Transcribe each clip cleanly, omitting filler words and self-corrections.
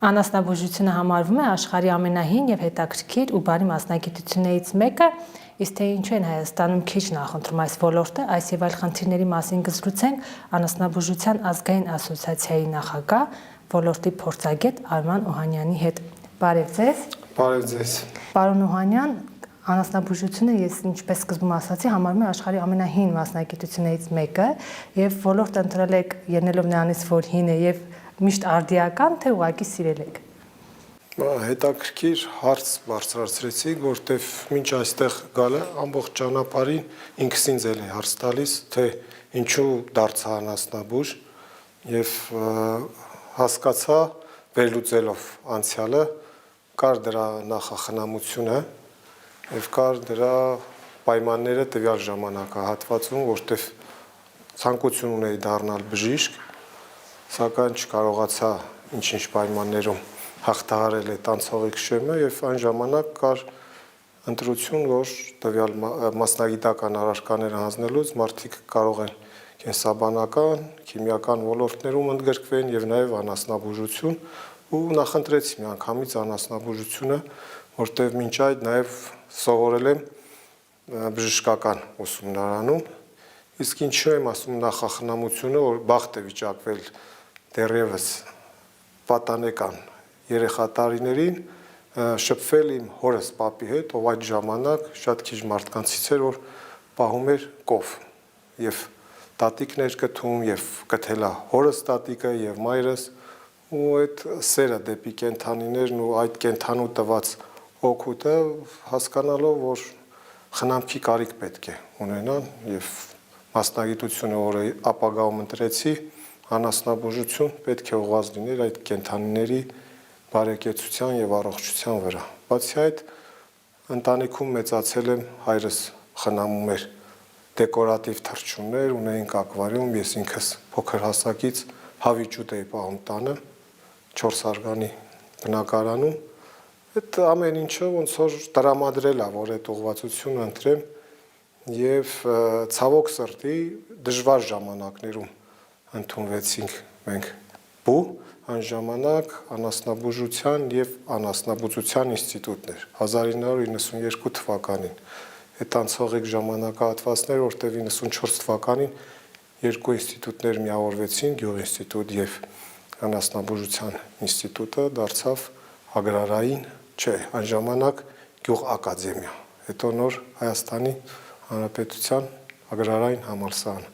Անասնաբուժությունը համարվում է աշխարհի ամենահին եւ հետաքրքիր ու բարի մասնագիտություններից մեկը, իսկ թե ինչու են Հայաստանում քիչ նախընտրում այս ոլորտը, այս եւ այլ խնդիրների մասին կզրուցենք Անասնաբուժության ազգային ասոցիացիայի նախագահ, ոլորտի փորձագետ Արման Օհանյանի հետ։ Բարև ձեզ։ Բարև ձեզ։ Պարոն Օհանյան, անասնաբուժությունը, ես ինչպես սկզբում ասացի, համարվում է աշխարհի ամենահին մասնագիտություններից մեկը եւ ոլորտը ընտրել եք ելնելով նրանից, որ հին է եւ միշտ արդիական, թե ուղղակի սիրել եք։ Հետաքրքիր հարց բարձրացրեցիք, որտեվ մինչ այստեղ գալը ամբողջ ճանապարհին ինքս ինձ էլ է հարց տալիս, թե ինչու դարձա անասնաբույժ եւ հասկացա վերլուծելով անցյալը կար դրա նախախնամությունը եւ կար դրա պայմանները տվյալ ժամանակահատվածում, որտեվ ցանկություն ունեի դառնալ բժիշկ, սակայն չկարողացա ինչ-ինչ պայմաններում հաղթահարել այդ անցողի քշեմը եւ այն ժամանակ կար ընտրություն, որ տվյալ մասնագիտական առարկաները հանձնելուց մարդիկ կարող են կենսաբանական, քիմիական ոլորտներում ընդգրկվեն եւ նաեւ անասնաբուժություն ու նախընտրեցի միանգամից անասնաբուժությունը, որտեվ մինչ այդ նաեւ սովորել եմ բժշկական ուսումնարանում, իսկ ինչու եմ ասում նախախնամությունը, որ բախտ է վիճակվել դեռևս պատանեկան երեխա տարիներին շփվել իմ հորս պապի հետ, ով այդ ժամանակ շատ քիչ մարդկանցից էր, որ պահում էր կով եւ տատիկներ կթում եւ կթելա հորս տատիկը եւ մայրս ու այդ սերը դեպի կենթանիներն ու այդ կենթանու տված օգուտը հասկանալով, որ խնամքի կարիք պետք է ունենան եւ մասնագիտությունը, որը ապագայում ընտրեցի, անասնաբուժություն պետք է ուղղված լիներ այդ կենթանիների բարեկեցության եւ առողջության վրա։ Բացի այդ, ընտանիքում մեծացել եմ, հայրս խնամում էր դեկորատիվ թռչուններ, ունեինք ակվարիում, ես ինքս փոքր հասակից հավիճուտ էի պահում տանը 4 արգանի բնակարանում։ Այդ ամեն ինչը ոնց որ տրամադրել է, որ այդ ուղղվածությունը ընտրեմ եւ ցավոք սրտի դժվար ժամանակներում ընդունվեցինք մենք բու այն ժամանակ անասնաբուժության եւ անասնաբուծության ինստիտուտն էր 1992 թվականին այդ անցողիկ ժամանակահատվածներ, որտեղ 94 թվականին երկու ինստիտուտներ միավորվեցին, գյուղինստիտուտ եւ անասնաբուժության ինստիտուտը դարձավ ագրարային, չէ, այն ժամանակ գյուղ ակադեմիա, հետո նոր Հայաստանի Հանրապետության ագրարային համալսարան։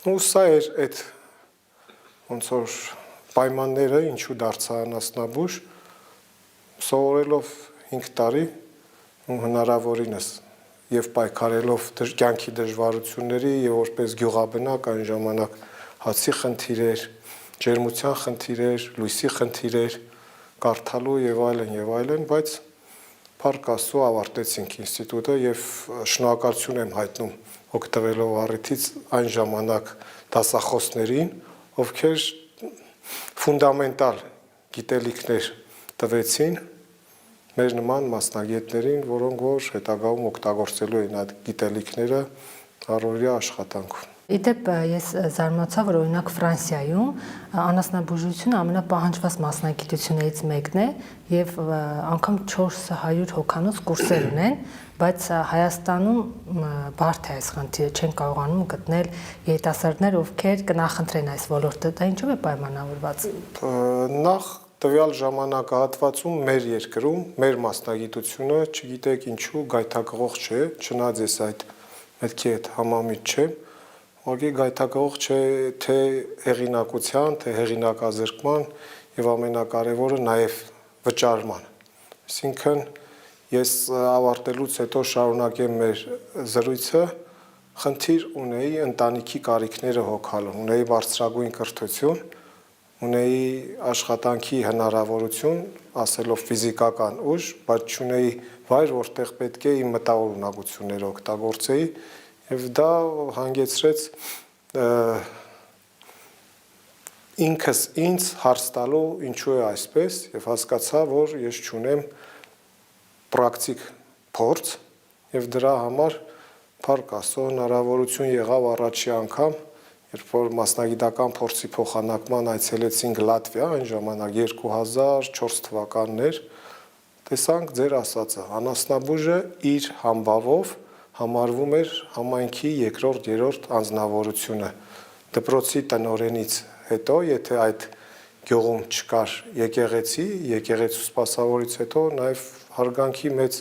Ու սա էր այդ ոնց որ պայմանները, ինչու դարձա անասնաբույժ, սովորելով 5 տարի ու հնարավորինս եւ պայքարելով կյանքի դժվարությունների եւ որպես գյուղաբնակ այն ժամանակ հացի խնդիրեր, ջերմության խնդիրեր, լույսի խնդիրեր, կարդալու եւ այլն, բայց Փառք Աստծո ավարտեցինք ինստիտուտը եւ շնորհակալություն եմ հայտնում օգտվելով առիթից այն ժամանակ դասախոսներին, ովքեր ֆունդամենտալ գիտելիքներ տվեցին մեր նման մասնագետներին, որոնք որ հետագայում օգտագործելու են այդ գիտելիքները առօրյա աշխատանքում։ Իդեպ ես զարմացա, որ օրինակ Ֆրանսիայում անասնաբուժությունը ամենապահանջված մասնագիտություններից մեկն է եւ անգամ 400 հոգանոց կուրսեր ունեն, բայց Հայաստանում բարդ է այս խնդիրը, չեն կարողանում գտնել երիտասարդներ, ովքեր կնախընտրեն այս ոլորտը, դա ինչով է պայմանավորված։ Նախ տվյալ ժամանակահատվածում մեր երկրում, մեր մասնագիտությունը, չգիտեք ինչու գայթակղող չէ, չնայած ես այդ մտքի հետ համամիտ չեմ, ուղղակի գայթակղող չէ թե հեղինակության, թե հեղինակազրկման եւ ամենակարևորը նաեւ վճարման։ Այսինքն ես ավարտելուց հետո շարունակեմ մեր զրույցը, խնդիր ունեի ընտանիքի կարիքները հոգալու, ունեի բարձրագույն կրթություն, ունեի աշխատանքի հնարավորություն, ասելով ֆիզիկական ուժ, բայց չունեի վայր, որտեղ պետք է իմ մտավոր ունակությունները օգտագործեի եւ դա հանգեցրեց ինքս ինձ հարց տալու ինչու է այսպես եւ հասկացա, որ ես չունեմ պրակտիկ փորձ եւ դրա համար Փառք Աստծո հնարավորություն եղավ առաջի անգամ Երբ որ մասնագիտական փորձի փոխանակման այցելեցինք Լատվիա, այն ժամանակ 2004 թվականներ, տեսանք ձեր ասածը, անասնաբուժը իր համբավով համարվում էր համայնքի երկրորդ, երրորդ անձնավորությունը։ Դպրոցի տնօրենից հետո, եթե այդ գյուղում չկար եկեղեցու սպասավորից հետո նաև հարգանքի մեծ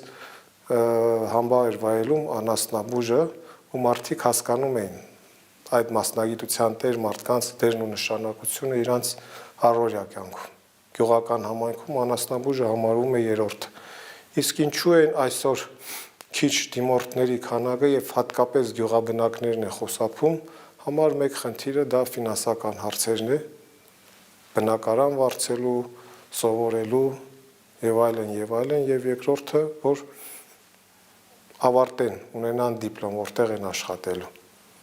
համբավ էր վայելում անասնաբուժը, ու մարդիկ հասկանում էին այդ մասնագիտության տեր մարդկանց դերն ու նշանակությունը իրանց առօրյա կյանքում։ Գյուղական համայնքում անասնաբուժը համարվում է երրորդ։ Իսկ ինչու են այսօր քիչ դիմորդների քանակը եւ հատկապես գյուղաբնակներն է խոսափում, համար մեկ խնդիրը դա ֆինանսական հարցերն է, բնակարան վարձելու, սովորելու եւ այլն, եւ երկրորդը, որ ավարտեն, ունենան դիպլոմ, որտեղ են աշխատելու։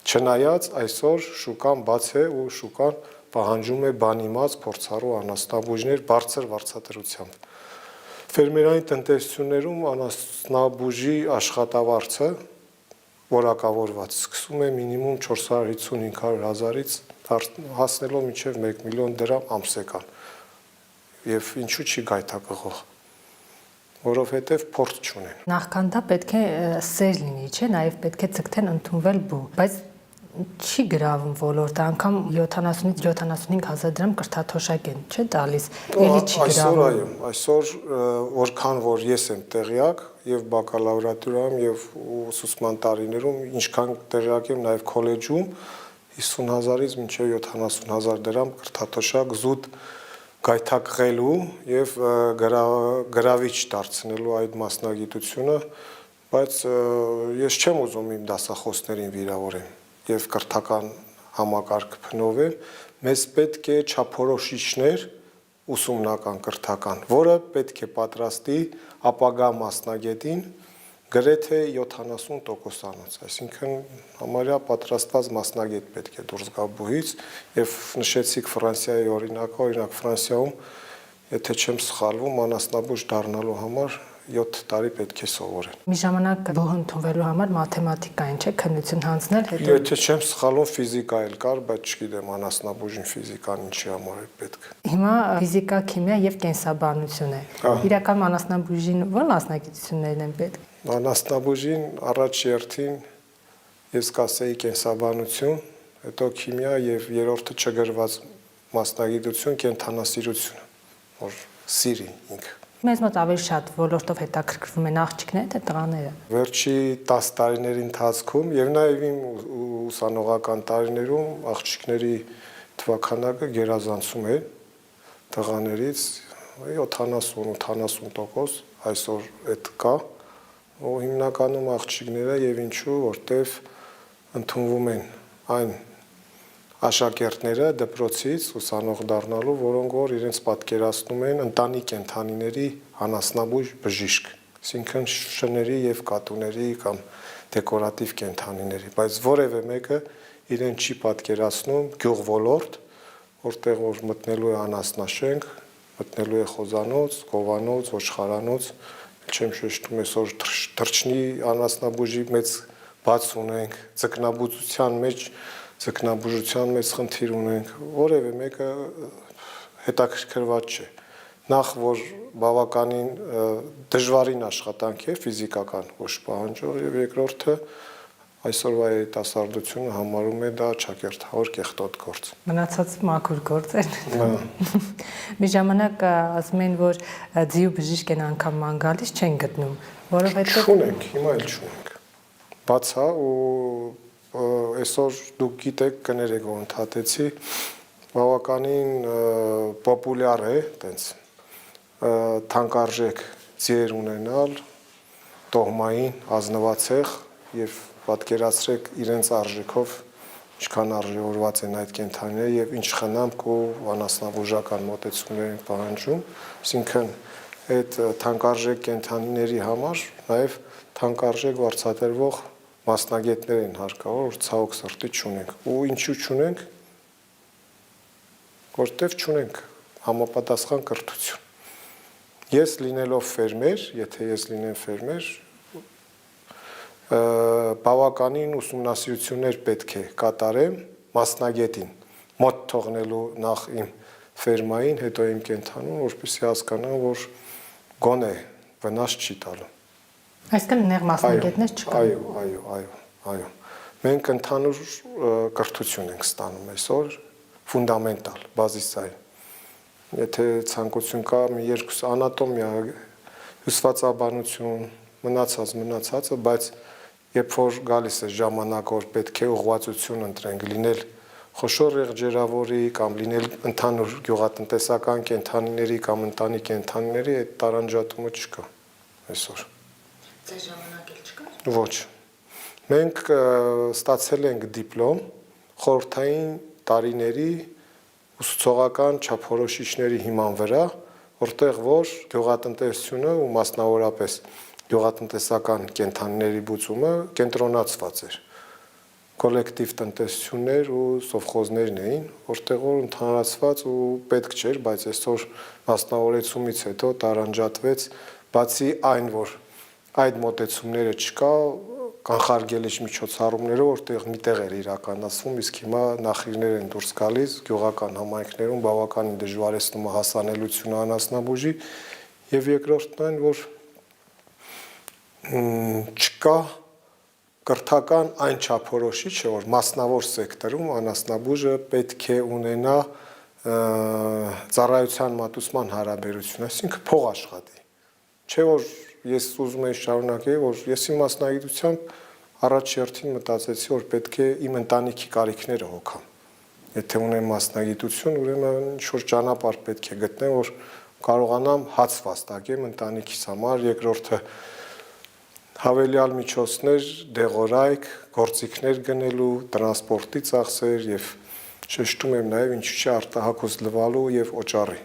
Չնայած այսօր շուկան բաց է ու շուկան պահանջում է բանիմաց փորձառու անասնաբուժներ բարձր վարձատրությամբ։ Ֆերմերային տնտեսություններում անասնաբուժի աշխատավարձը որակավորված սկսում է մինիմում 450-500 հազարից հասնելով մինչև 1 միլիոն դրամ ամսեկան։ Եվ ինչու չի գայթակղող, որովհետև փորձ չունեն։ Նախքան դա պետք է սեր լինի, չէ՞, նաև պետք է ցկտեն ընդունվել բու, բայց չի գրավում ոլորտը, անգամ 70-ից 75 հազար դրամ կրթաթոշակ են, չէ՞ տալիս, էլի չի գրավում։ Այսօր որքան որ ես եմ տեղյակ եւ բակալավրատուրայում եւ ուսուցման տարիներում, ինչքան տեղյակ եմ նաեւ քոլեջում 50,000-ից մինչեւ 70,000 դրամ կրթաթոշակ զուտ գայթակղելու եւ գրավիչ դարձնելու այդ մասնագիտությունը, բայց ես չեմ ուզում իմ դասախոսներին վիրավորեմ եւ կրթական համակարգ փնովեմ, մեզ պետք է չափորոշիչներ ուսումնական կրթական, որը պետք է պատրաստի ապագա մասնագետին գրեթե 70%-անոց, այսինքն համարյա պատրաստված մասնագետ պետք է դուրս գա բուհից եւ նշեցիք Ֆրանսիայի օրինակ Ֆրանսիայում, եթե չեմ սխալվում, անասնաբուժ դառնալու համար 7 տարի պետք է սովորեն։ Մի ժամանակ բուհ ընդունվելու համար մաթեմատիկային, չէ՞, քննություն հանձնել, հետո Եթե չեմ սխալվում, ֆիզիկա էլ կար, բայց չգիտեմ անասնաբուժին ֆիզիկան ինչի համար է պետք։ Հիմա ֆիզիկա, քիմիա եւ կենսաբանություն է։ Իրական անասնաբուժին ո՞ր մասնագիտություններն են պետք։ Անասնաբուժին առաջ երթին ես կասեի կենսաբանություն, հետո քիմիա եւ երրորդը չգրված մասնագիտություն կենթանասիրություն, որ սիրի ինքը։ Մեզ մոտ ավելի շատ ոլորտով հետաքրքրվում են աղջիկները, թե տղաները։ Վերջի 10 տարիների ընթացքում եւ նաեւ իմ ուսանողական տարիներում աղջիկների թվաքանակը գերազանցում է տղաներից 70-80% այսօր այդ կա, ու հիմնականում աղջիկները եւ ինչու, որտեվ ընդունվում են այն աշակերտները դպրոցից ուսանող դառնալու, որոնք որ իրենց պատկերացնում են ընտանի կենդանիների անասնաբույժ բժիշկ, այսինքն շների եւ կատուների կամ դեկորատիվ կենդանիների, բայց որևէ մեկը իրեն չի պատկերացնում գյուղ ոլորտ, որտեղ որ մտնելու է անասնաշենք, մտնելու է խոզանոց, կովանոց, ոչխարանոց, չեմ շեշտում այսօր թռչնի անասնաբուժի մեծ բաց ունենք, ձկնաբուժության մեծ խնդիր ունենք, որևէ մեկը հետաքրքրված չէ։ Նախ որ բավականին դժվարին աշխատանք է ֆիզիկական ոչ պահանջող եւ երկրորդը այսօրվա երիտասարդությունը համարում է դա ճակերտավոր կեղտոտ գործ։ Մնացած մաքուր գործ են։ Մի ժամանակ ասում են, որ ձիու բժիշկ են անգամ ման գալիս չեն գտնում, որովհետեւ չունենք, հիմա էլ չունենք։ Բաց է ու այսօր դուք գիտեք կներեք որ ընդհատեցի բավականին պոպուլյար է տենց թանկարժեք ձիեր ունենալ տոհմային ազնվացեղ եւ պատկերացրեք իրենց արժեքով ինչքան արժեվորված են այդ կենդանիները եւ ինչ խնամք ու անասնաբուժական մոտեցումներ են պահանջում, այսինքն այդ թանկարժեք կենդանիների համար նաեւ թանկարժեք վարձատրվող մասնագետներ են հարկավոր, որ ցավոք սրտի չունենք։ Ու ինչու չունենք, որտեվ չունենք համապատասխան կրթություն։ Ես լինելով ֆերմեր, եթե ես լինեմ ֆերմեր, բավականին ուսումնասիրություններ պետք է կատարեմ, մասնագետին մոտ թողնելու նախ իմ ֆերմային, հետո իմ կենթանուն, որպեսզի հասկանան, որ գոնե վնաս չի տալու։ Այսինքն նեղ մասնագետներ չկան։ Այո։ Մենք ընդհանուր կրթություն ենք ստանում այսօր, ֆունդամենտալ, բազիսային։ Եթե ցանկություն կա, մի երկու անատոմիա, հյուսվածաբանություն, մնացածը, բայց երբ որ գալիս է ժամանակ, որ պետք է ուղղվածություն ընտրենք, լինել խոշոր եղջերավորի կամ լինել ընդհանուր գյուղատնտեսական կենդանիների կամ ընտանի կենդանիների, այդ տարանջատումը չկա այսօր։ Ձեր ժամանակ էլ չկա։ Ոչ։ Մենք ստացել ենք դիպլոմ խորհրդային տարիների ուսուցողական չափորոշիչների հիման վրա, որտեղ որ գյուղատնտեսությունը ու մասնավորապես գյուղատնտեսական կենդանիների բուծումը կենտրոնացված էր։ Կոլեկտիվ տնտեսություններ ու սովխոզներն էին, որտեղ որ ընդհանրացված ու պետք չէր, բայց այսօր մասնավորեցումից հետո տարանջատվեց, բացի այն, որ այդ մոտեցումները չկա, կանխարգելիչ միջոցառումները, որտեղ միտեղ էր իրականացվում, իսկ հիմա նախիրներ են դուրս գալիս գյուղական համայնքներում բավականին դժվարեցնում է հասանելիությունը անասնաբուժի, եւ երկրորդն այն, որ չկա կրթական այն չափորոշիչը, որ մասնավոր սեկտորում անասնաբուժը պետք է ունենա ծառայության մատուցման հարաբերություն, այսինքն փող աշխատի։ Չէ որ ես ուզում եմ շարունակել, որ ես իմ մասնագիտությամբ առաջ հերթին մտածեցի, որ պետք է իմ ընտանիքի կարիքները հոգամ։ Եթե ունեմ մասնագիտություն, ուրեմն ինչ-որ ճանապարհ պետք է գտնեմ, որ կարողանամ հաց վաստակեմ ընտանիքիս համար, երկրորդը հավելյալ միջոցներ, դեղորայք, գործիքներ գնելու, տրանսպորտի ծախսեր եւ շեշտում եմ նաեւ ինչու՞ չէ արտահակոս լվալու եւ օճառի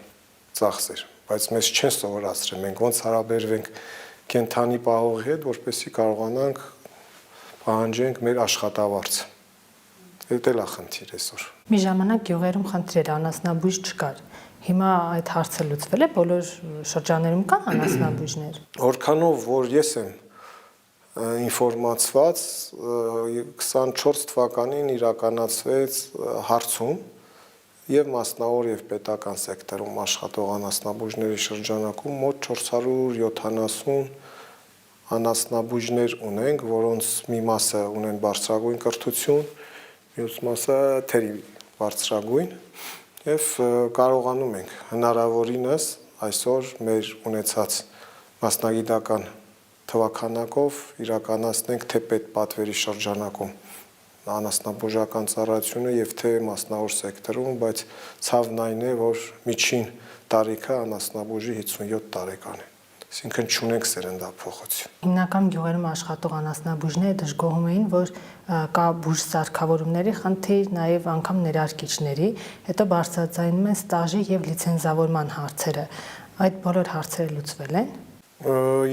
ծախսեր, բայց մեզ չեն սովորացրել, մենք ոնց հարաբերվենք կենթանի պահողի հետ, որպեսզի կարողանանք պահանջենք մեր աշխատավարձը։ Դա էլ է խնդիր այսօր։ Մի ժամանակ գյուղերում խնդիր էր, անասնաբույժ չկար։ Հիմա այդ հարցը լուծվել է, բոլոր շրջաններում կան անասնաբույժներ։ Որքանով որ ես եմ ինֆորմացված, 24 թվականին իրականացվեց հարցում եւ մասնավոր եւ պետական սեկտորում աշխատող անասնաբույժների շրջանակում մոտ 470 անասնաբույժներ ունենք, որոնց մի մասը ունեն բարձրագույն կրթություն, մյուս մասը թերի բարձրագույն եւ կարողանում ենք հնարավորինս այսօր մեր ունեցած մասնագիտական թվականակով իրականացնենք թե պետպատվերի շրջանակում անասնաբուժական ծառայությունը եւ թե մասնավոր սեկտորում, բայց ցավն այն է, որ միջին տարիքը անասնաբուժի 57 տարեկան է։ Այսինքն չունենք սերնդափոխություն։ Հիմնական գյուղերում աշխատող անասնաբույժները դժգոհում էին, որ կա բույժ սարքավորումների խնդիր, նաև անգամ ներարկիչների, հետո բարձրաձայնում են ստաժի եւ լիցենզավորման հարցերը։ Այդ բոլոր հարցերը լուծվել են։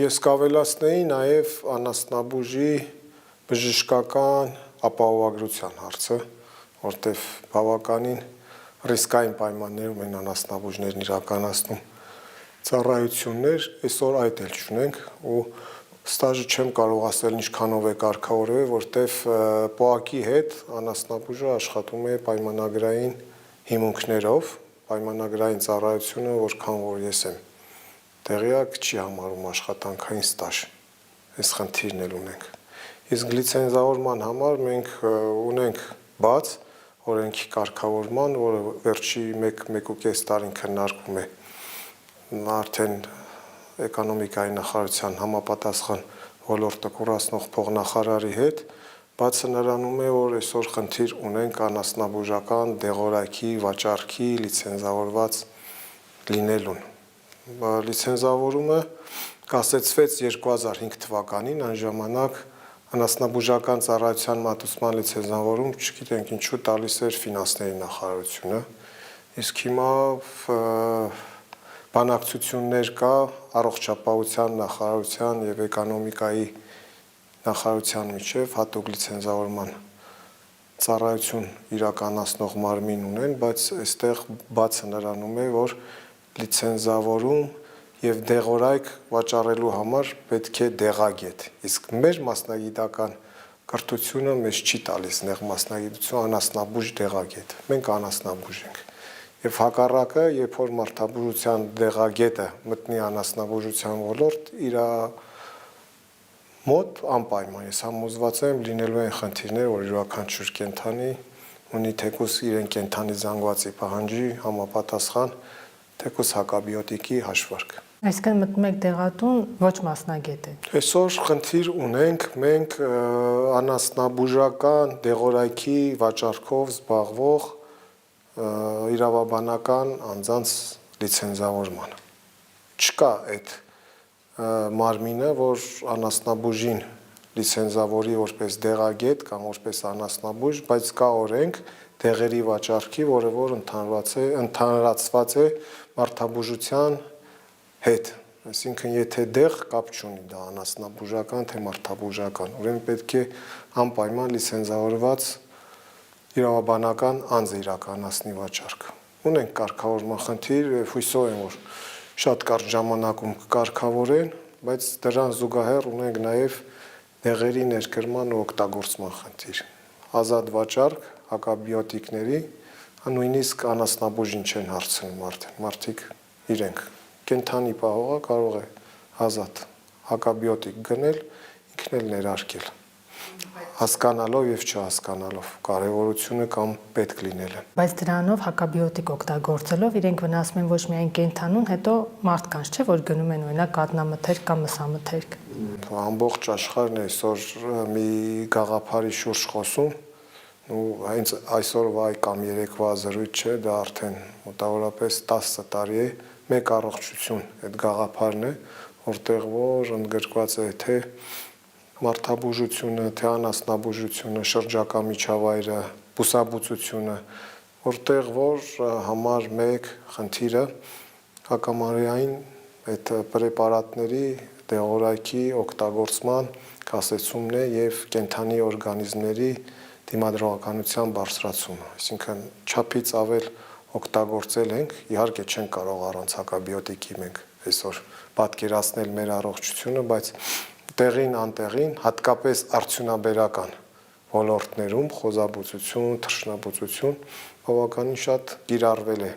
Ես կավելացնեի նաև անասնաբուժի բժշկական ապահովագրության հարցը, որտեղ բավականին ռիսկային պայմաններում են անասնաբուժներն իրականացնում ծառայություններ, այսօր այդ էլ չունենք ու ստաժը չեմ կարող ասել ինչքանով է կարգավորվել, որտեղ ՊՕԱԿ-ի հետ անասնաբուժը աշխատում է պայմանագրային հիմունքներով, պայմանագրային ծառայությունը, որքան որ ես եմ տեղյակ, չի համարում աշխատանքային ստաժ։ Այս խնդիրն էլ ունենք։ Իսկ լիցենզավորման համար մենք ունենք բաց օրենքի կարգավորման, որը վերջի 1.5 տարին քննարկվում է արդեն էկոնոմիկայի նախարարության համապատասխան ոլորտը կուրացնող փոխնախարարի հետ, բացը նրանում է, որ այսօր խնդիր ունենք անասնաբուժական դեղորայքի, վաճառքի լիցենզավորված լինելուն։ Լիցենզավորումը կասեցվեց 2005 թվականին, այն ժամանակ անասնաբուժական ծառայության մատուցման լիցենզավորում, չգիտենք ինչու տալիս էր ֆինանսների նախարարությունը, իսկ հիմա բանակցություններ կա առողջապահության նախարարության եւ էկոնոմիկայի նախարարության միջև հատուկ լիցենզավորման ծառայություն իրականացնող մարմին ունեն, բայց այստեղ բացը նրանում է, որ լիցենզավորում եւ դեղորայք վաճառելու համար պետք է դեղագետ։ Իսկ մեր մասնագիտական կրթությունը մեզ չի տալիս նեղ մասնագիտություն անասնաբուժ դեղագետ։ Մենք անասնաբուժ ենք։ Եվ հակառակը, երբ որ մարդաբուժության դեղագետը մտնի անասնաբուժության ոլորտ, իր մոտ անպայման ես համոզված եմ լինելու են խնդիրներ, որ յուրաքանչյուր կենդանի ունի թեկուզ իրեն կենդանի զանգվածի պահանջի համապատասխան թեկուզ հակաբիոտիկի հաշվարկ։ Այսինքն մտնում եք դեղատուն ոչ մասնագետ է։ Այսօր խնդիր ունենք մենք անասնաբուժական դեղորայքի վաճառքով զբաղվող իրավաբանական անձանց լիցենզավորման։ Չկա այդ մարմինը, որ անասնաբուժին լիցենզավորի որպես դեղագետ կամ որպես անասնաբուժ, բայց կա օրենք դեղերի վաճառքի, որը որ ընդհանրացված է մարդաբուժության հետ, այսինքն եթե դեղ կապ չունի դա անասնաբուժական թե մարդաբուժական, ուրեմն պետք է անպայման լիցենզավորված իրավաբանական անձ իրականացնի վաճառքը։ Ունենք կարգավորման խնդիր, հույսով եմ, որ շատ կարճ ժամանակում կկարգավորեն, բայց դրան զուգահեռ ունենք նաև դեղերի ներկրման ու օգտագործման խնդիր։ Ազատ վաճառք հակաբիոտիկների, նույնիսկ անասնաբուժին չեն հարցնում մարդիկ իրենք կենդանի պահողը կարող է ազատ հակաբիոտիկ գնել, ինքն էլ ներարկել, հասկանալով եւ չհասկանալով կարևորությունը կամ պետք լինելը։ Բայց դրանով հակաբիոտիկ օգտագործելով իրենք վնասում են ոչ միայն կենդանուն, հետո մարդկանց, չէ՞ որ գնում են օրինակ կատնամթերք կամ մսամթերք։ Ամբողջ աշխարհն այսօր մի գաղափարի շուրջ խոսում, ու հենց այսօրվա կամ երեկվա զրույց չէ, դա արդեն մոտավորապես 10 տարի է մեկ առողջություն այդ գաղափարն է, որտեղ որ ընդգրկված է թե մարդաբուժությունը, թե անասնաբուժությունը, շրջակա միջավայրը, բուսաբուծությունը, որտեղ որ համար մեկ խնդիրը հակամարիային այդ պրեպարատների դեղորայքի օգտագործման կասեցումն է եւ կենդանի օրգանիզմների դիմադրողականության բարձրացումը, այսինքն չափից ավել օգտագործել ենք, իհարկե չենք կարող առանց հակաբիոտիկի մենք այսօր պատկերացնել մեր առողջությունը, բայց տեղին անտեղին, հատկապես արդյունաբերական ոլորտներում, խոզաբուծություն, թռչնաբուծություն, բավականին շատ կիրառվել է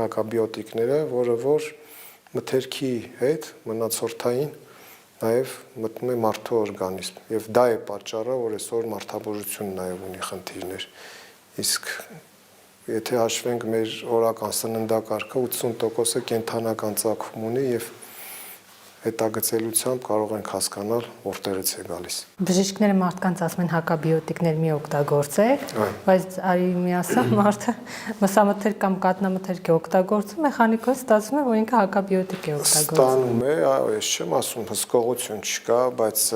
հակաբիոտիկները, որը որ մթերքի հետ մնացորդային նաև մտնում է մարդու օրգանիզմ, եւ դա է պատճառը, որ այսօր մարդաբուժությունն նաև ունի խնդիրներ, իսկ եթե հաշվենք մեր օրական սննդակարգը 80%-ը կենդանական ծագում ունի եւ հետագծելությամբ կարող ենք հասկանալ որտեղից է գալիս։ Բժիշկները մարդկանց ասում են հակաբիոտիկներ մի օգտագործեք, բայց արի մի ասա մարդը մսամթերք կամ կատնամթերք է օգտագործում, մեխանիկոս ստացվում է, որ ինքը հակաբիոտիկ է օգտագործում։ Ստանում է, այո, ես չեմ ասում հսկողություն չկա, բայց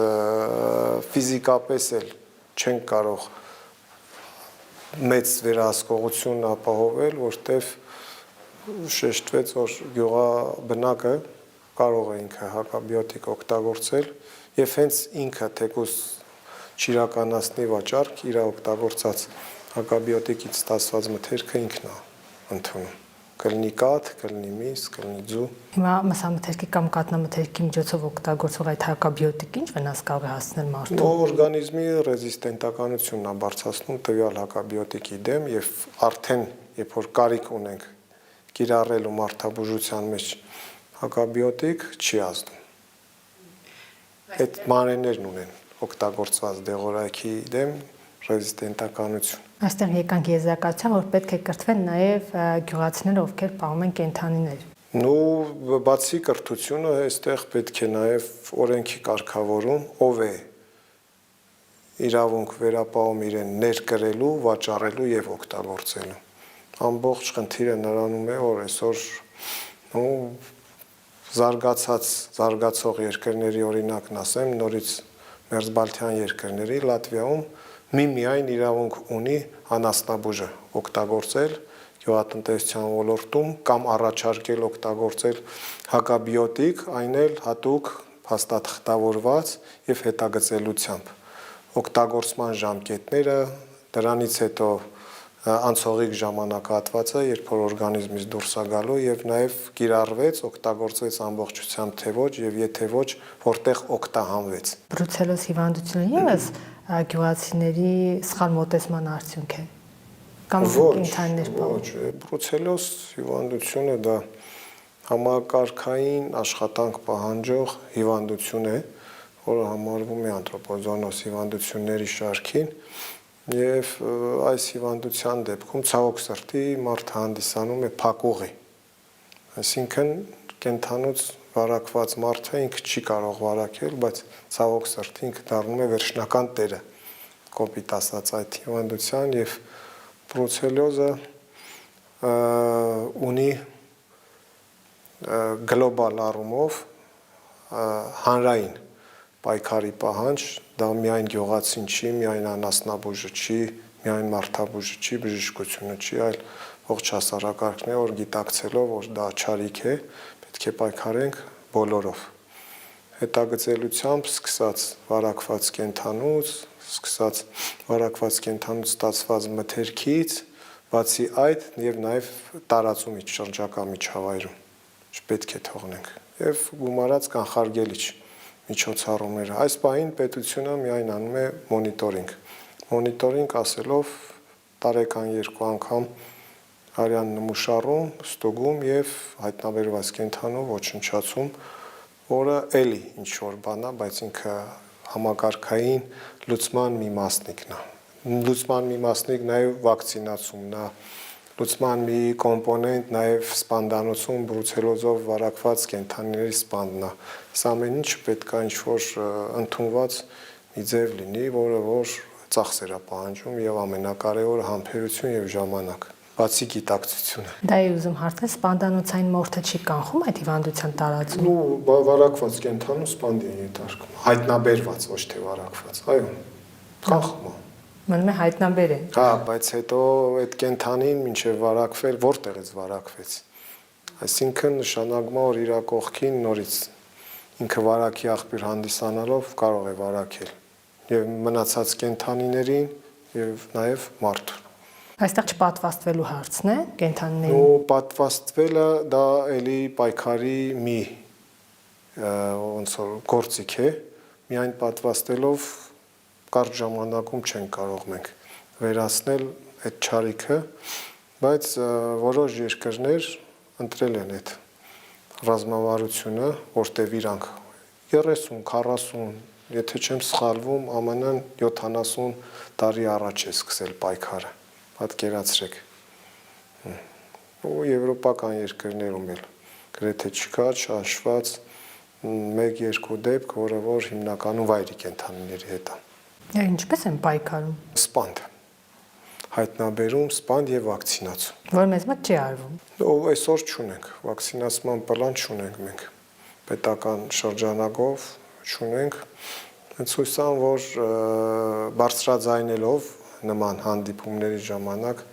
ֆիզիկապես էլ չեն կարող մեծ վերահսկողություն ապահովել, որտեվ շեշտվեց, որ գյուղաբնակը կարող է ինքը հակաբիոտիկ օգտագործել եւ հենց ինքը թեկուզ չիրականացնի վաճառք իր օգտագործած հակաբիոտիկից ստացված մթերքը ինքն է ընդունում։ Կլինի կաթ, կլինի միս, կլինի ձու։ Հիմա մսամթերքի կամ կատնամթերքի միջոցով օգտագործող այդ հակաբիոտիկը ինչ վնաս կարող է հասցնել մարդուն։ Օրգանիզմի ռեզիստենտականությունն է բարձրացնում տվյալ հակաբիոտիկի դեմ եւ արդեն երբ որ կարիք ունենք կիրառելու մարդաբուժության մեջ հակաբիոտիկ չի ազդում։ Այդ մանրեներն ունեն օգտագործված դեղորայքի դեմ ռեզիստենտականություն։ Այստեղ եկանք եզրակացության, որ պետք է կրթվեն նաև գյուղացիները, ովքեր պահում են կենդանիներ։ Ու բացի կրթությունը, այստեղ պետք է նաև օրենքի կարգավորում, ով է իրավունք վերապահում իրեն ներկրելու, վաճառելու եւ օգտագործելու։ Ամբողջ խնդիրը նրանում է, որ այսօր զարգացող երկրների օրինակն ասեմ, նորից մերձբալթյան երկրների Լատվիայում միմիայն իրավունք ունի անասնաբուժը օգտագործել գյուղատնտեսության ոլորտում կամ առաջարկել օգտագործել հակաբիոտիկ, այն էլ հատուկ փաստաթղթավորված եւ հետագծելությամբ։ Օգտագործման ժամկետները, դրանից հետո անցողիկ ժամանակահատվածը, երբ որ օրգանիզմից դուրս է գալու եւ նաեւ կիրառվեց, օգտագործվեց ամբողջությամբ թե ոչ եւ եթե ոչ, որտեղ օգտահանվեց։ Բրուցելոս հիվանդությունը եւս գյուղացիների սխալ մոտեցման արդյունք է։ Կամ կենդանիներ ոչ, բրուցելոզ հիվանդությունը դա համակարգային աշխատանք պահանջող հիվանդություն է, որը համարվում է անտրոպոզոնոս հիվանդությունների շարքին, եւ այս հիվանդության դեպքում ցավոք սրտի մարդը հանդիսանում է փակուղի։ Այսինքն կենդանուց վարակված մարդը ինքը չի կարող վարակել, բայց ցավոք սրտի ինքը դառնում է վերջնական տերը, կոպիտ ասած այդ հիվանդության, եւ բրուցելոզը ունի գլոբալ առումով հանրային պայքարի պահանջ, դա միայն գյուղացին չի, միայն անասնաբուժը չի, միայն մարդաբուժը չի, բժշկությունը չի, այլ ողջ հասարակարգն է, որ գիտակցելով, որ դա չարիք է, պետք է պայքարենք բոլորով։ Հետագծելությամբ սկսած վարակված կենդանուց, սկսած վարակված կենդանուց ստացված մթերքից, բացի այդ եւ նաեւ տարածումից շրջակա միջավայրում չպետք է թողնենք եւ գումարած կանխարգելիչ միջոցառումները։ Այս պահին պետությունը միայն անում է մոնիտորինգ ասելով տարեկան 2 անգամ արյան նմուշառում, ստուգում եւ հայտնաբերված կենդանու ոչնչացում, որը էլի ինչ որ բան է, բայց ինքը համակարգային լուծման մի մասնիկն է։ Լուծման մի մասնիկ նաեւ վակցինացումն է, լուծման մի կոմպոնենտ նաեւ սպանդանոցում բրուցելոզով վարակված կենդանիների սպանդն է։ Սա ամեն ինչ պետք է ինչ որ ընդունված մի ձև լինի, որը որ ծախսեր է պահանջում եւ ամենակարևորը համբերություն եւ ժամանակ, բացի գիտակցությունը։ Դա է ուզում հարցնել, սպանդանոցային մորթը չի կանխում այդ հիվանդության տարածումը։ Ну, վարակված կենդանու սպանդի է ենթարկվում, հայտնաբերված, ոչ թե վարակված, այո, կանխում է։ Մնում է հայտնաբեր է։ Հա, բայց հետո այդ կենդանին մինչև վարակվել, որտեղից վարակվեց։ Այսինքն նշանակում է, որ իր կողքին նորից ինքը վարակի աղբյուր հանդիսանալով կարող է վարակել եւ մնացած կենդանիներին եւ նաեւ մարդուն։ Այստեղ չպատվաստվելու հարցն է կենդանիներին։ Ու պատվաստվելը դա էլի պայքարի մի ոնց որ գործիք է, միայն պատվաստելով կարճ ժամանակում չեն կարող մենք վերացնել այդ չարիքը, բայց որոշ երկրներ ընտրել են այդ ռազմավարությունը, որտեղ իրանք 30-40, եթե չեմ սխալվում, ԱՄՆ-ն 70 տարի առաջ է սկսել պայքարը, պատկերացրեք։ Ու եվրոպական երկրներում էլ գրեթե չկա չհաշված 1-2 դեպք, որը որ հիմնականում վայրի կենդանիների հետ է։ Ինչպես են պայքարում։ Սպանդ հայտնաբերում, սպանդ եւ վակցինացում։ Որ մեզ մոտ չի արվում։ Ու այսօր չունենք, վակցինացման պլան չունենք մենք։ Պետական շրջանակով չունենք։ Ցույց ան, որ բարձրաձայնելով նման հանդիպումների ժամանակ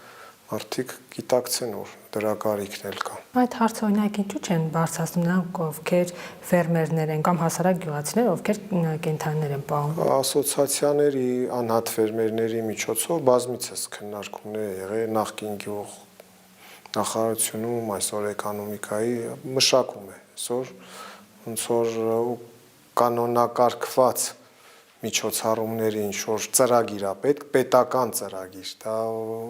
մարդիկ գիտակցեն, որ դրա կարիքն էլ կա։ Այդ հարցը օրինակ ինչու չեն բարձրացնում նրանք, ովքեր ֆերմերներ են կամ հասարակ գյուղացիներ, ովքեր կենդանիներ են պահում։ Ասոցիացիաների, անհատ ֆերմերների միջոցով բազմիցս քննարկումներ եղել նախկին գյուղ նախարարությունում, այսօր էկոնոմիկայի մշակում է, այսօր ոնց որ կանոնակարգված միջոցառումների ինչ որ ծրագիր է պետք, պետական ծրագիր, դա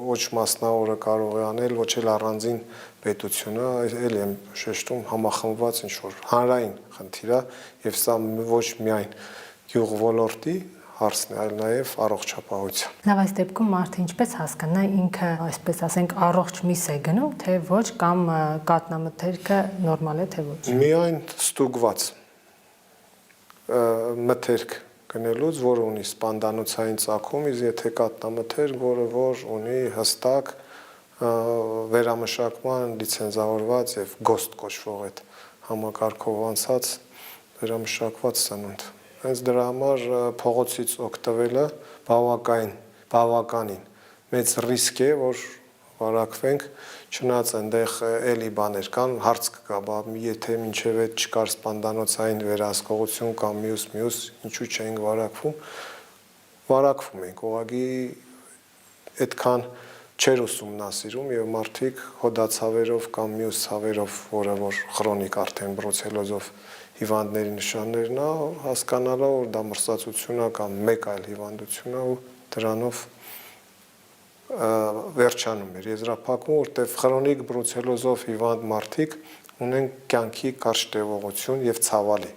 ոչ մասնավորը կարող է անել, ոչ էլ առանձին պետությունը, այլ եմ շեշտում համախմբված ինչ որ հանրային խնդիր է, եւ սա ոչ միայն գյուղ ոլորտի հարցն է, այլ նաեւ առողջապահության։ Լավ, այս դեպքում մարդը ինչպես հասկանա ինքը, այսպես ասենք, առողջ միս է գնում, թե ոչ, կամ կատնամթերքը նորմալ է, թե ոչ։ Միայն ստուգված մթերք գնելուց, որը ունի սպանդանոցային ծագում, իսկ եթե կատնամթերք, որը որ ունի հստակ վերամշակման լիցենզավորված եւ գոստ կոչվող այդ համակարգով անցած վերամշակված սնունդ։ Հենց դրա համար փողոցից օգտվելը բավականին մեծ ռիսկ է, որ վարակվենք, չնայած այնտեղ էլի բաներ կան, հարց կգա, եթե մինչև այդ չկար սպանդանոցային վերահսկողություն կամ մյուս, ինչու չենք վարակվում ենք, ուղղակի այդքան չեր ուսումնասիրում եւ մարդիկ հոդացավերով կամ մյուս ցավերով, որը որ քրոնիկ արդեն բրուցելոզով հիվանդների նշաններն է, հասկանալը որ դա մրսածություն է կամ մեկ այլ հիվանդություն է ու դրանով վերջանում էր եզրափակում, որտեղ քրոնիկ բրուցելոզով հիվանդ մարդիկ ունեն կյանքի կարճ տևողություն եւ ցավալի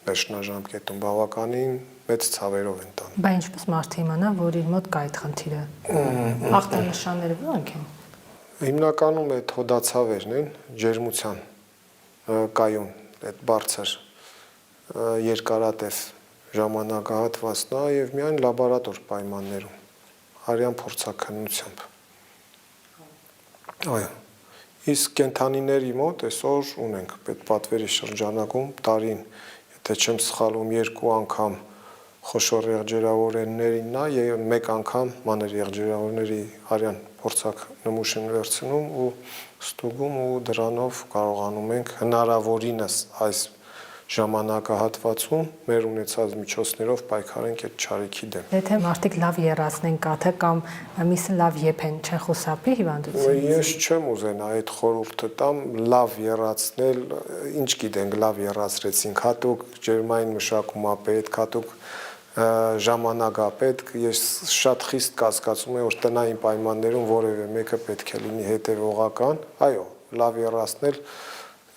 վերջնաժամկետում բավականին մեծ ցավերով են տանում։ Բայց ինչպես մարդը իմանա, որ իր մոտ կա այդ խնդիրը։ Ախտանշանները ո՞նք են։ Հիմնականում այդ հոդացավերն են, ջերմության կայուն, այդ բարձր երկարատև ժամանակահատվածն է եւ միայն լաբորատոր պայմաններում արյան փորձաքննությամբ։ Այո։ Իսկ կենթանիների մոտ այսօր ունենք պետպատվերի շրջանակում տարին, եթե չեմ սխալվում, 2 անգամ խոշոր եղջերավորեններինն է եւ 1 անգամ մանր եղջերավորների արյան փորձաքննումն են վերցնում ու ստուգում ու դրանով կարողանում ենք հնարավորինս այս ժամանակահատվածում մեր ունեցած միջոցներով պայքարենք այդ չարիքի դեմ։ Եթե մարդիկ լավ երացնեն կաթը կամ միսը լավ եփեն, չեն խուսափի հիվանդությունից։ Ես չեմ ուզենա այդ խորհուրդը տամ լավ երացնել, ինչ գիտենք, լավ երացրեցինք, հատուկ ջերմային մշակումա պետք, հատուկ ժամանակա պետք, ես շատ խիստ կասկածում եմ, որ տնային պայմաններում որևէ մեկը պետք է լինի հետևողական, այո, լավ երացնել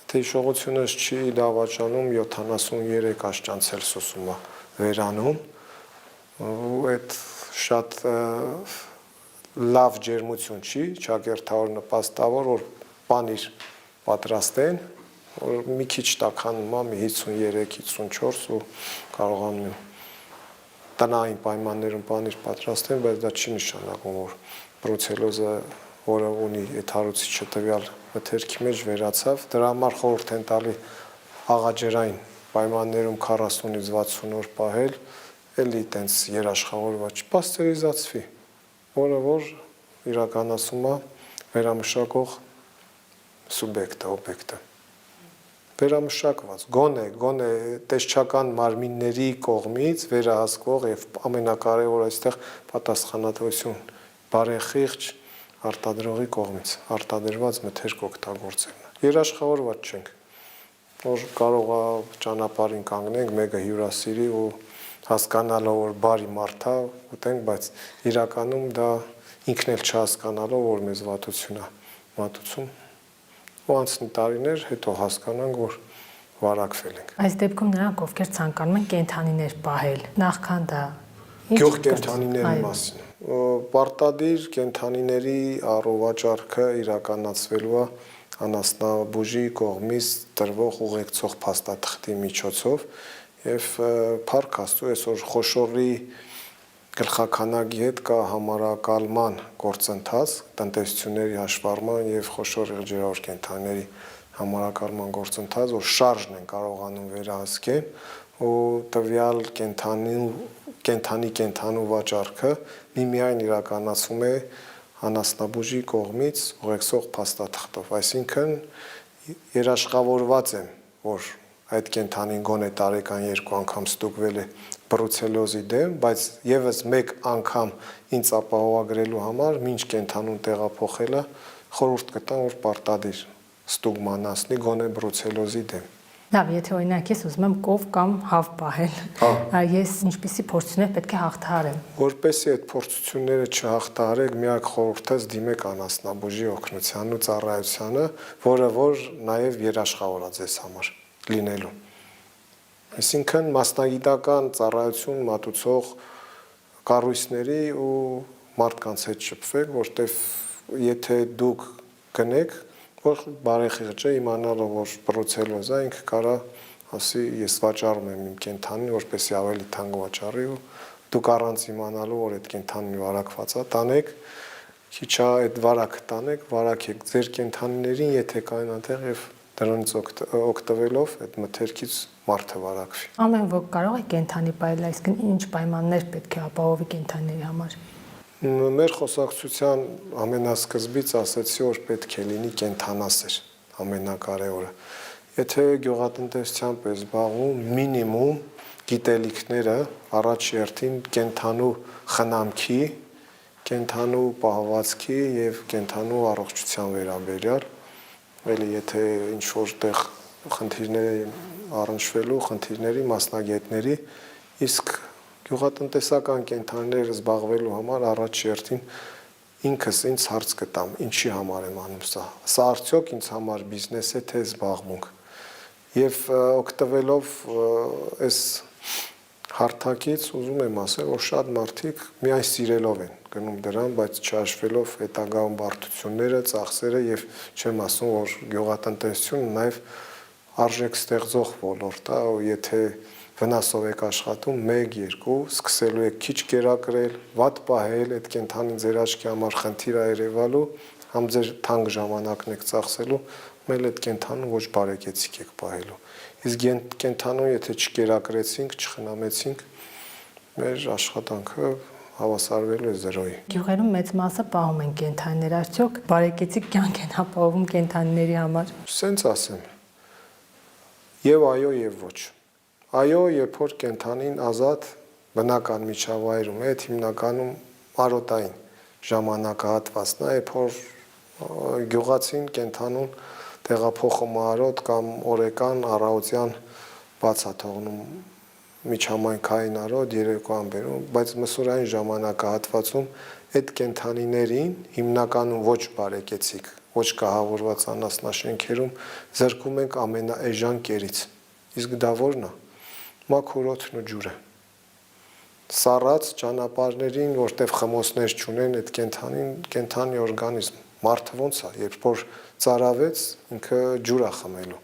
Թե հիշողությունս չի դավաճանում 73 աստիճան Ցելսիուսում վերանում ու այդ շատ լավ ջերմություն չի, ճակերտավոր նպաստավոր որ պանիր պատրաստեն, որ մի քիչ տաքանում է 53-54 ու կարողանում եմ տնային պայմաններում պանիր պատրաստեն, բայց դա չի նշանակում որ բրուցելոզը որը ունի այդ հարուցիչը տվյալ մթերքի մեջ վերացավ, դրա համար խորհուրդ են տալի աղաջերային պայմաններում 40-ից 60 օր պահել, էլի տենց երաշխավորված պաստերիզացվի, որը որ իրականացում է վերամշակող սուբյեկտը, օբյեկտը։ Վերամշակված, գոնե տեսչական մարմինների կողմից վերահսկվող եւ ամենակարևորը այստեղ պատասխանատվություն բարեխիղճ արտադրողի կողմից արտադրված մթերք օգտագործելն։ Երաշխավորված չենք, որ կարող է ճանապարհին կանգնենք, մեկը հյուրասիրի ու հասկանալով որ բարի մարդ է, ուտենք, բայց իրականում դա ինքն էլ չհասկանալով որ մեզ վատություն է մատուցում։ Ու անցնի տարիներ, հետո հասկանանք, որ վարակվել ենք։ Այս դեպքում նրանք ովքեր ցանկանում են կենթանիներ պահել, նախքան դա գյուղ կենթանիների մասին Պարտադիր կենթանիների առողջարքը իրականացվելու է անասնաբուժի կողմից տրվող ուղեկցող փաստաթղթի միջոցով եւ փառք Աստծո այսօր խոշորի գլխաքանակի հետ կա համարակալման գործընթաց տնտեսությունների հաշվառման եւ խոշոր եղջերավոր կենթանիների համարակալման գործընթաց, որ շարժն են կարողանում վերահսկել ու տվյալ կենթանու վաճառքը միմիայն իրականացում է անասնաբուժի կողմից ուղեկցող փաստաթղթով, այսինքն երաշխավորված եմ, որ այդ կենթանին գոնե տարեկան 2 անգամ ստուգվել է բրուցելոզի դեմ, բայց եւս մեկ անգամ ինձ ապահովագրելու համար ինչ կենթանուն տեղափոխելը խորհուրդ կտամ, որ պարտադիր ստուգման ասնի գոնե բրուցելոզի դեմ։ Լավ, եթե օրինակ ես ուզում եմ կով կամ հավ պահել, ես ինչպիսի փորձություններ պետք է հաղթահարեմ։ Որպեսզի այդ փորձությունները չհաղթահարեք, միակ խորհուրդս դիմեք անասնաբուժի օգնության ու ծառայությանը, որը որ նաև երաշխավորած է համար լինելու։ Այսինքն մասնագիտական ծառայություն մատուցող կառույցների ու մարդկանց հետ շփվեք, որտեղ եթե դուք գնեք որ բարեխիղճը իմանալով որ բրուցելոզ է ինքը կարա ասի ես վաճառում եմ իմ կենթանին որպեսզի ավելի թանկ վաճառի ու դուք առանց իմանալու որ այդ կենթանին վարակված է տանեք քիչ այդ վարակը տանեք վարակեք ձեր կենթանիներին եթե կային այնտեղ եւ դրանից օգտվելով այդ մթերքից մարդը վարակվի ամեն ոք կարող է կենթանի պահել այսինքն ինչ պայմաններ պետք է ապահովի կենթանիների համար Մեր խոսակցության ամենասկզբից ասացի, որ պետք է լինի կենթանասեր, ամենակարևորը։ Եթե գյուղատնտեսությամբ է զբաղվում, մինիմում գիտելիքները առաջ երթին կենթանու խնամքի, կենթանու պահվածքի եւ կենթանու առողջության վերաբերյալ, ելի եթե ինչ որտեղ խնդիրներ առնչվելու, խնդիրների մասնագետների, իսկ գյուղատնտեսական կենթանիներ զբաղվելու համար առաջ երթին ինքս ինձ հարց կտամ, ինչի համար եմ անում սա։ Սա արդյոք ինձ համար բիզնես է, թե զբաղմունք։ Եվ օգտվելով այս հարթակից ուզում եմ ասել, որ շատ մարդիկ միայն սիրելով են գնում դրան, բայց չհաշվելով հետագայում բարդությունները, ծախսերը եւ չեմ ասում, որ գյուղատնտեսությունը նաեւ արժեք ստեղծող ոլորտ է, եթե վնասով եք աշխատում 1-2, սկսելու եք քիչ կերակրել, վատ պահել, այդ կենթանին ձեր աչքի համար խնդիր է երևալու, համ ձեր թանկ ժամանակն եք ծախսելու, մել այդ կենթանուն ոչ բարեկեցիկ եք պահելու։ Իսկ կենթանուն եթե չկերակրեցինք, չխնամեցինք, մեր աշխատանքը հավասարվելու է 0-ի։ Գյուղերում մեծ մասը պահում են կենթանիներ, արդյոք բարեկեցիկ կյանք են ապահովում կենթանիների համար։ Սենց ասեմ։ Եվ այո, եւ ոչ։ Այո, երբ որ կենթանին ազատ բնական միջավայրում է, հիմնականում արոտային ժամանակահատվածն է, երբ որ գյուղացին կենթանուն տեղափոխում արոտ կամ օրեկան առավոտյան բաց է թողնում միջհամայնքային արոտ երեկոյան բերում, բայց մսուրային ժամանակահատվածում այդ կենթանիներին հիմնականում ոչ բարեկեցիկ, ոչ կահավորված անասնաշենքերում զրկում ենք ամենաէժան կերից։ Իսկ դա ո՞րն է։ Մաքուր օդն ու ջուրը։ Սառած ճանապարհներին, որտեղ խմոսներ չունեն, այդ կենթանի օրգանիզմ մարդը ոնց է, երբ որ ծարավեց, ինքը ջուր է խմելու։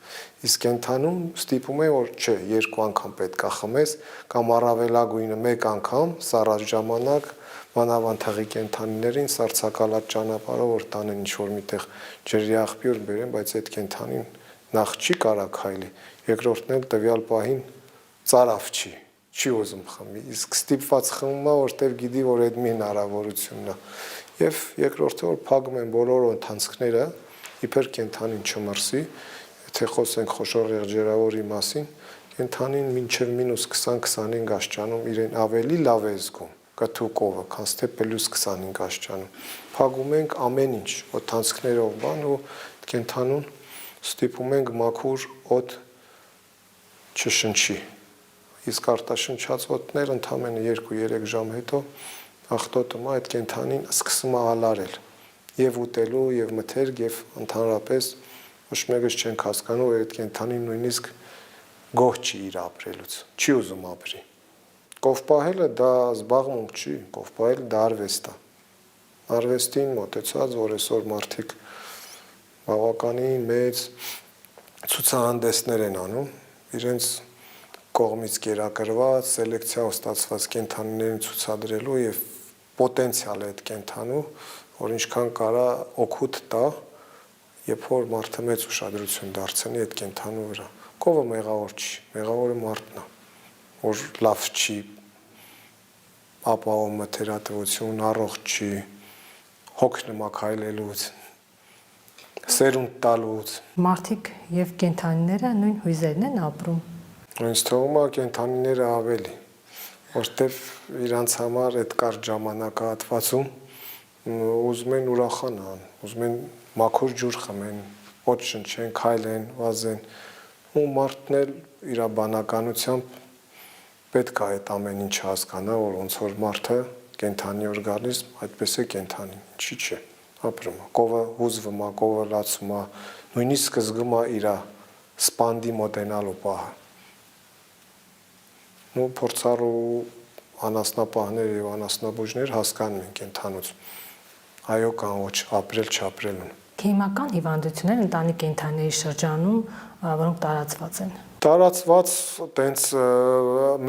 Իսկ կենթանում ստիպում է, որ չէ, 2 անգամ պետք է խմես, կամ առավելագույնը 1 անգամ, սառած ժամանակ, մանավանդ հղի կենթանիներին սառցակալած ճանապարհով որ տանեն ինչ-որ միտեղ ջրի աղբյուր բերեն, բայց այդ կենթանին նախ չի կարա քայլի, երկրորդն էլ տվյալ պահին ծարավ չի ուզում խմի, իսկ ստիպված խմում է, որտեղ գիտի, որ այդ մի հնարավորությունն է։ Եվ երկրորդը որ փակում են բոլոր ընթացքները, իբր կենթանին չմրսի, եթե խոսենք խոշոր եղջերավորի մասին, կենթանին մինչև -20-25 աստիճանում իրեն ավելի լավ է զգում, կթուկովը, քան թե +25 աստիճանում։ Փակում ենք ամեն ինչ, օդանցքներով բան ու կենթանուն ստիպում ենք մաքուր օդ չշնչի։ Իսկ արտաշնչած օդներ ընդամենը 2-3 ժամ հետո աղտոտում այդ կենթանին սկսում է հալարել եւ ուտելու եւ մթերք եւ ընդհանրապես ոչ մեկս չենք հասկանում որ այդ կենթանին նույնիսկ գոհ չի իր ապրելուց չի ուզում ապրի կովպահելը դա զբաղմունք չի կովպահելը դա արվեստ է արվեստին մոտեցած որ այսօր մարդիկ բավականին մեծ ցուցահանդեսներ են անում իրենց կողմից կերակրված սելեկցիայով ստացված կենթանիներին ցուցադրելու եւ պոտենցիալ է այդ կենթանու, որ ինչքան կարա օգուտ տա, երբ որ մարդը մեծ ուշադրություն դարձնի այդ կենթանու վրա։ Կովը մեղավոր չի, մեղավորը մարդն է, որ լավ չի, ապահովում մթերատվություն, առողջ չի, հոգնում է քայլելուց, սերունդ տալուց։ Մարդիկ եւ կենթանիները նույն հույզերն են ապրում։ Ինձ թվում է կենթանիները ավելի, որտեվ իրանց համար այդ կարճ ժամանակահատվածում ուզում են ուրախանան, ուզում են մաքուր ջուր խմեն, օդ շնչեն, քայլեն, վազեն, ու մարդն էլ իր բանականությամբ պետք է այդ ամեն ինչը հասկանա, որ ոնց որ մարդը կենթանի օրգանիզմ, այդպես է կենթանի, ինչի՞ չէ, ապրում է, կովը հուզվում է, կովը լացում է, նույնիսկ զգում է իր սպանդի մոտենալու պահը։ Ու փորձառու անասնապահներ եւ անասնաբուժներ հասկանում են կենթանուց։ Այո կամ ոչ, ապրել չապրելուն։ Հիմնական հիվանդություններ ընտանի կենթանիների շրջանում, որոնք տարածված են։ Տարածված տենց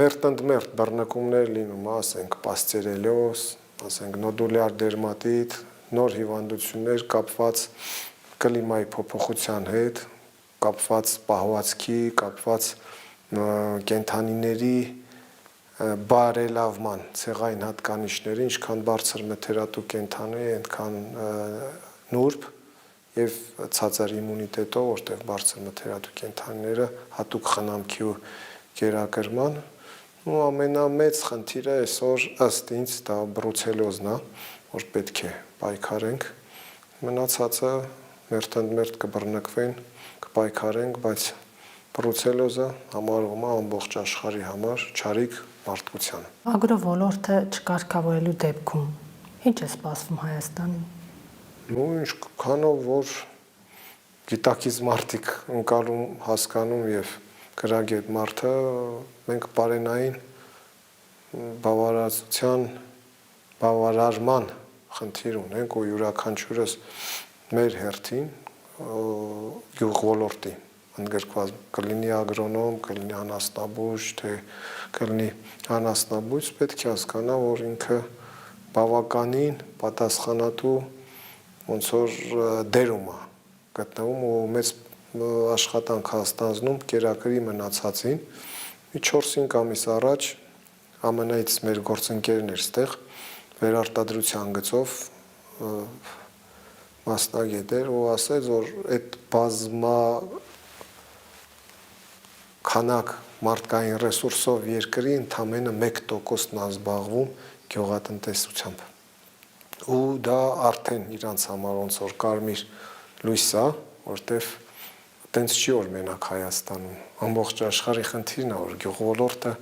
մերտնդ բռնկումներ լինում, ասենք պաստերելոզ, ասենք նոդուլյար դերմատիտ, նոր հիվանդություններ կապված կլիմայի փոփոխության հետ, կապված պահվածքի, կապված կենթանիների բարելավման ցեղային հատկանիշների, ինչքան բարձր մթերատու կենթանի է, այնքան նուրբ եւ ցածր իմունիտետով, որտեղ բարձր մթերատու կենթանիները հատուկ խնամքի ու գերակրման, ու ամենամեծ խնդիրը այսօր ըստ ինձ դա բրուցելոզն է, որ պետք է պայքարենք, մնացածը մերթ կբռնկվեն, կպայքարենք, բայց բրուցելոզը համարվում է ամբողջ աշխարհի համար չարիք մարդկության։ Ագրովոլորտը չկարգավորելու դեպքում ինչ է սպասվում Հայաստանին։ Ու ինչքանով որ գիտակից մարդիկ ընկալում, հասկանում եւ գրագետ մարդը, մենք բարենային բավարարման խնդիր ունենք ու յուրաքանչյուրս մեր հերթին գյուղ ոլորտի ընդգրկված կլինի ագրոնոմ, կլինի անասնաբույժ, թե կլինի անասնաբույժ, պետք է հասկանա, որ ինքը բավականին պատասխանատու ոնց որ դերում է գտնվում ու մեծ աշխատանք հաստատնում կերակրի մնացածին։ Մի 4-5 ամիս առաջ ԱՄՆ-ից մեր գործընկերն էր ստեղ վերարտադրության գծով մասնագետ էր ու ասեց, որ այդ բազմա քանակ մարդկային ռեսուրսով երկրի ընդամենը 1%-ն է զբաղվում գյուղատնտեսությամբ։ Ու դա արդեն իրանց համար ոնց որ կարմիր լույս է, որտեվ տենց չի որ մենակ Հայաստանում, ամբողջ աշխարհի խնդիրն է, որ գյուղոլորտը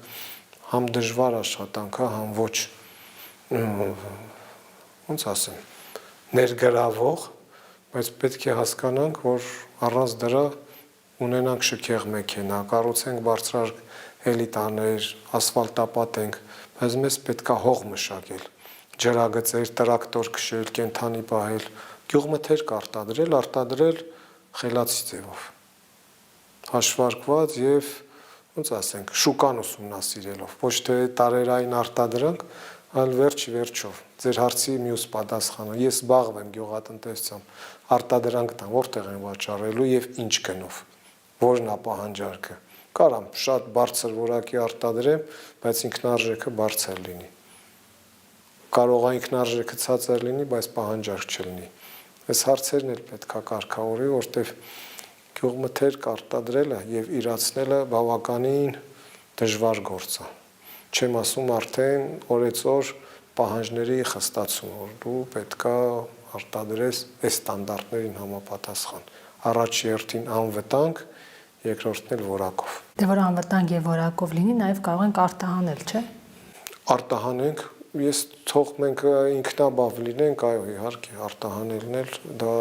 համ դժվար աշխատանք է, համ ոչ ոնց ասեմ, ներգրավող, բայց պետք է հասկանանք, որ առանց դրա ունենանք շքեղ մեքենա, կառուցենք բարձրարկ էլիտաներ, ասֆալտապատենք, բայց մեզ պետք է հող մշակել, ջրագծեր, տրակտոր քշել, կենթանի պահել, գյուղմթերք արտադրել խելացի ձևով, հաշվարկված եւ ոնց ասենք, շուկան ուսումնասիրելով, ոչ թե տարերային արտադրանք, այլ վերջով։ Ձեր հարցի մյուս պատասխանը, ես զբաղվեմ գյուղատնտեսությամբ, արտադրանք տան, որտեղ են վաճառելու եւ ինչ գնով, որն է պահանջարկը։ Կարամ շատ բարձր որակի արտադրեմ, բայց ինքնարժեքը բարձր լինի։ Կարող է ինքնարժեքը ցածր լինի, բայց պահանջարկ չլինի։ Այս հարցերն էլ պետք է կարգավորի, որտեղ գյուղմթերք արտադրելը եւ իրացնելը բավականին դժվար գործ է։ Չեմ ասում արդեն օրեցօր պահանջների խստացում, որ դու պետքա արտադրես այս ստանդարտներին համապատասխան։ Առաջի հերթին անվտանգ, երկրորդն էլ որակով։ Դե որ անվտանգ եւ որակով լինի, նաեւ կարող ենք արտահանել, չէ՞։ Արտահանենք, ես թող մենք ինքնաբավ լինենք, այո, իհարկե, արտահանելն էլ դա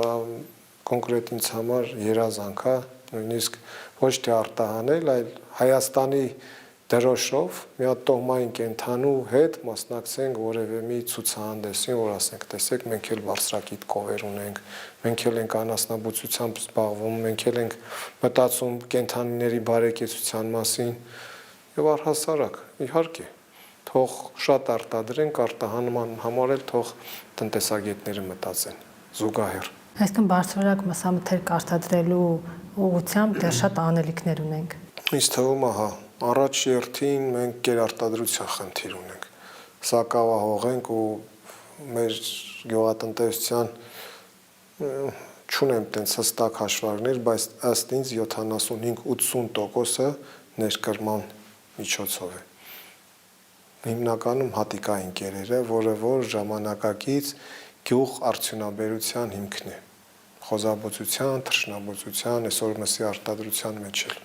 կոնկրետ ինձ համար երազանք է, նույնիսկ ոչ թե արտահանել, այլ Հայաստանի դրոշով մի հատ տոհմային կենդանու հետ մասնակցենք որևէ մի ցուցահանդեսին, որ ասենք, տեսեք, մենք էլ բարձրակիտ կովեր ունենք, մենք էլ ենք անասնաբուծությամբ զբաղվում, մենք էլ ենք մտածում կենդանիների բարեկեցության մասին եւ առհասարակ, իհարկե, թող շատ արտադրենք, արտահանման համար էլ թող տնտեսագետները մտածեն զուգահեռ։ Այսինքն բարձրորակ մսամթերք արտադրելու ուղղությամբ դեռ շատ անելիքներ ունենք։ Ինձ թվում է, հա, առաջ երթին մենք գերարտադրության խնդիր ունենք։ Սա կավահողենք ու մեր գյուղատնտեսության չունեմ տենց հստակ հաշվարկներ, բայց ըստ ինձ 75-80%-ը ներկրման միջոցով է։ Հիմնականում հատիկային կերերը, որը որ ժամանակակից գյուղ արդյունաբերության հիմքն է։ Խոզաբուծության, թռչնաբուծության, այսօր մսի արտադրության մեջ էլ։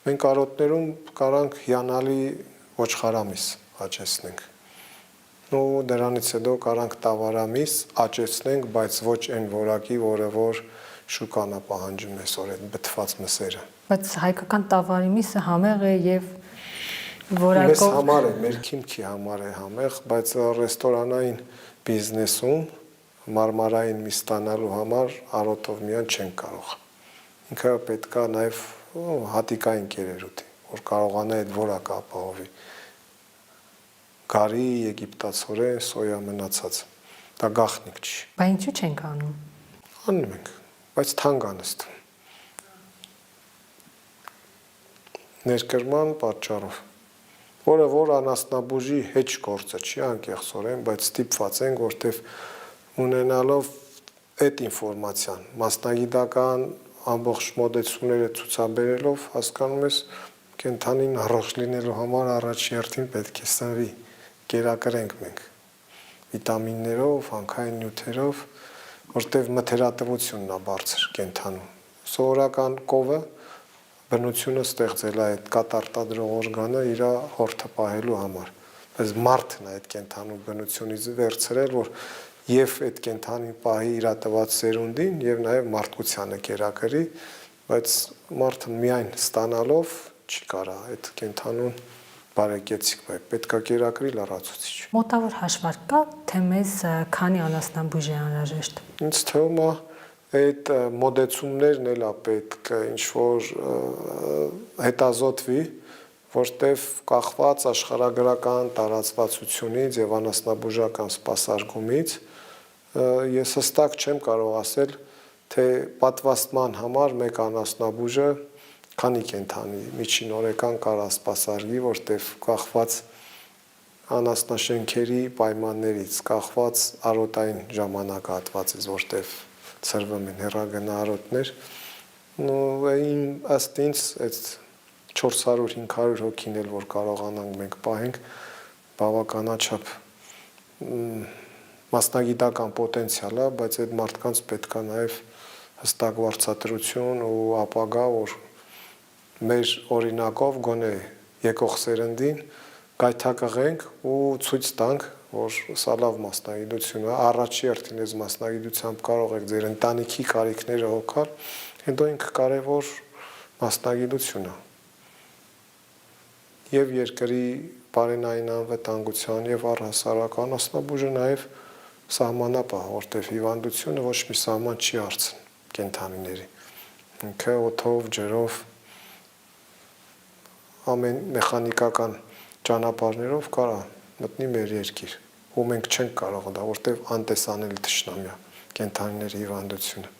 Մենք կարոտներում կարանք հիանալի ոչխարամիս աճեցնենք։ Ու դրանից հետո կարանք տավարամիս աճեցնենք, բայց ոչ այն որակի, որը որ շուկան է պահանջում այսօր այդ բթված մսերը։ Բայց հայկական տավարի միսը համեղ է եւ Մեզ որակով համար է, մեր քիմքի համար է համեղ, բայց ռեստորանային բիզնեսում մարմարային միս ստանալու համար արոտով միան չեն կարող։ Ինքը պետքա նաև հատիկային կերեր ուտի, որ կարողանա այդ որակը ապահովի։ Գարի, եգիպտացորեն, սոյա մնացած։ Դա գաղտնիք չի։ Բայց ինչու չենք անում։ Անում ենք, բայց թանկ անստում։ Ներկրման պատճառով, որը որ անասնաբուժի հետ գործը չի անկեղծորեն, բայց ստիպված ենք, որտեվ ունենալով այդ ինֆորմացիան, մասնագիտական ամբողջ մոդեցումները ցուցաբերելով, հասկանում ես, կենդանին առողջ լինելու համար առաջի հերթին պետք է սնվի, կերակրենք մենք։ վիտամիններով, հանքային նյութերով, որտեղ մթերատվությունն է բարձր կենթանում։ Սովորական կովը բնությունը ստեղծել է այդ կատարտադրող օրգանը իր հորթը պահելու համար։ Բայց մարդն է այդ կենթանու բնությունից վերցրել, որ եւ այդ կենթանի պահի իր տված սերունդին եւ նաեւ մարդկությանը կերակրի, բայց մարդը միայն ստանալով չի կարա այդ կենթանուն բարեկեցիկ, պետքա կերակրի լրացուցիչ։ Մոտավոր հաշվարկ կա, թե մեզ քանի անասնաբույժ է անհրաժեշտ։ Ինձ թվում է այդ մոդեցումներն էլ է պետք ինչ որ հետազոտվի, որտեվ կախված աշխարհագրական տարածվածությունից եւ անասնաբուժական սպասարկումից ես հստակ չեմ կարող ասել, թե պատվաստման համար մեկ անասնաբույժը քանի կենթանի միջին օրական կարա սպասարկի, որտեվ կախված անասնաշենքերի պայմաններից, կախված արոտային ժամանակահատվածից, որտեվ ծրվում են հեռագնա արոտներ, ըստ ինձ այդ 400-500 հոգին էլ որ կարողանանք մենք պահենք, բավականաչափ մասնագիտական պոտենցիալ է, բայց այդ մարդկանց պետք է նաև հստակ վարձատրություն ու ապագա, որ մեր օրինակով գոնե եկող սերնդին գայթակղենք ու ցույց տանք, որ սա լավ մասնագիտություն է, առաջի հերթին այս մասնագիտությամբ կարող եք ձեր ընտանիքի կարիքները հոգալ, հետո ինքը կարևոր մասնագիտություն է։ Եվ երկրի բարենային անվտանգության եւ առհասարակ անասնաբուժը նաեւ սահմանապահ, որտեղ հիվանդությունը ոչ մի սահման չի հարցնում կենթանիների։ Ինքը օդով, ջրով ամեն մեխանիկական ճանապարհներով կարա մտնի մեր երկիր, ու մենք չենք կարող դա, որտեղ անտեսանելի թշնամի է կենթանիների հիվանդությունը։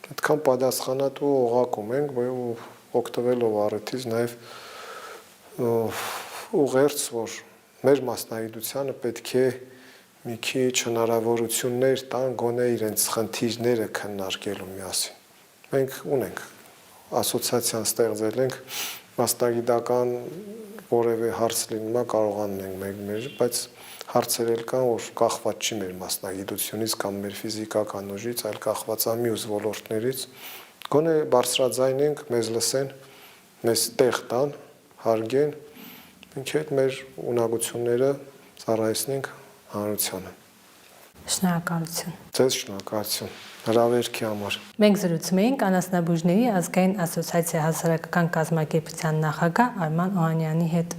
Այդքան պատասխանատու օղակում ենք, ու օգտվելով առիթից նաև ուղերձ, որ մեր մասնագիտությանը պետք է մի քիչ հնարավորություններ տան գոնե իրենց խնդիրները քննարկելու միասին։ Մենք ունենք ասոցիացիան ստեղծել ենք մասնագիտական որևէ հարց լինումա կարողանում ենք մեր, բայց հարցեր էլ կան, որ կախված չի մեր մասնագիտությունից կամ մեր ֆիզիկական ուժից, այլ կախված է մյուս ոլորտներից։ Գոնե բարձրաձայնենք, մեզ լսեն, մեզ տեղ տան, հարգեն, մենք այդ մեր ունակությունները ծառայեցնենք հանրությանը։ Շնորհակալություն։ Ձեզ շնորհակալություն հրավերքի համար։ Մենք զրուցում էինք անասնաբույժների ազգային ասոցիացիա հասարակական կազմակերպության նախագահ Արման Օհանյանի հետ։